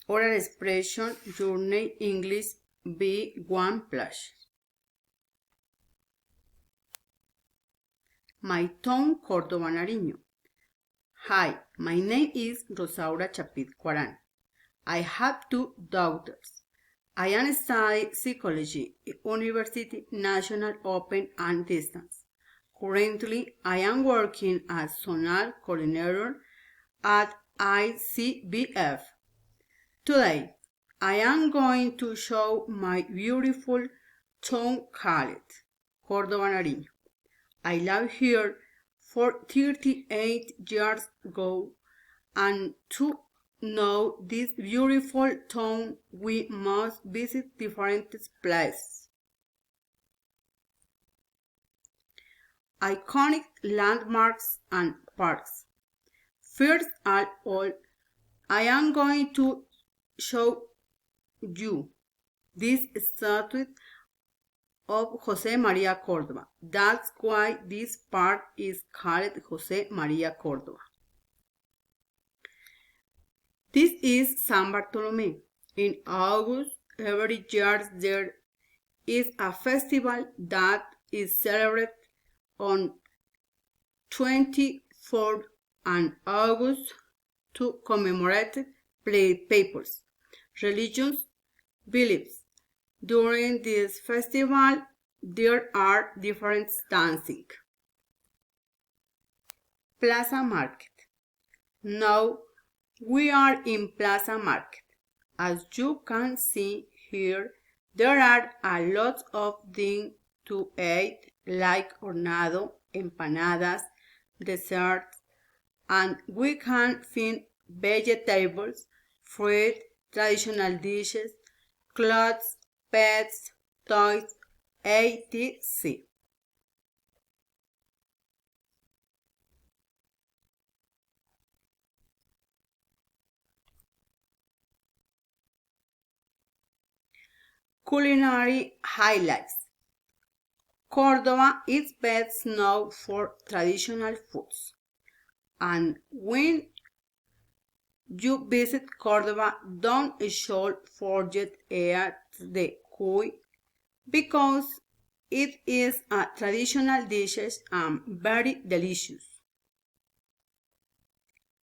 Oral expression Journey English B1+. My town, Córdoba, Nariño. Hi, my name is Rosaura Chapit Cuaran. I have 2 daughters. I am studying psychology at University National Open and Distance. Currently, I am working as zonal coordinator at ICBF. Today, I am going to show my beautiful town called Córdoba, Nariño. I lived here for 38 years ago, and to know this beautiful town, we must visit different places. Iconic landmarks and parks. First of all, I am going to show you this statue of Jose Maria Cordova. That's why this park is called Jose Maria Cordova. This is San Bartolome. In August, every year there is a festival that is celebrated on 24th and August to commemorate papers, religions, beliefs. During this festival, there are different dancing. Plaza Market. Now we are in Plaza Market. As you can see here, there are a lot of things to eat like hornado, empanadas, desserts, and we can find vegetables, fruit, traditional dishes, clothes, pets, toys, etc. Culinary highlights. Córdoba is best known for traditional foods. And when you visit Córdoba, don't forget the cuy because it is a traditional dish and very delicious.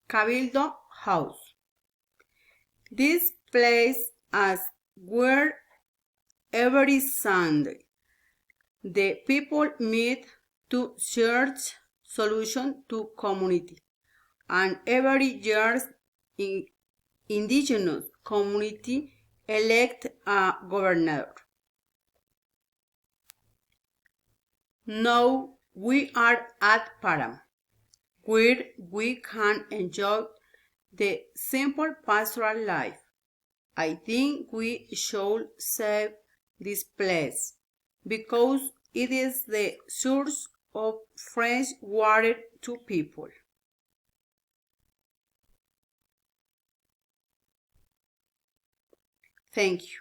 Cabildo House. This place is where every Sunday the people meet to search solutions to community, and every year indigenous community elect a governor. Now we are at Param, where we can enjoy the simple pastoral life. I think we should save this place because it is the source of fresh water to people. Thank you.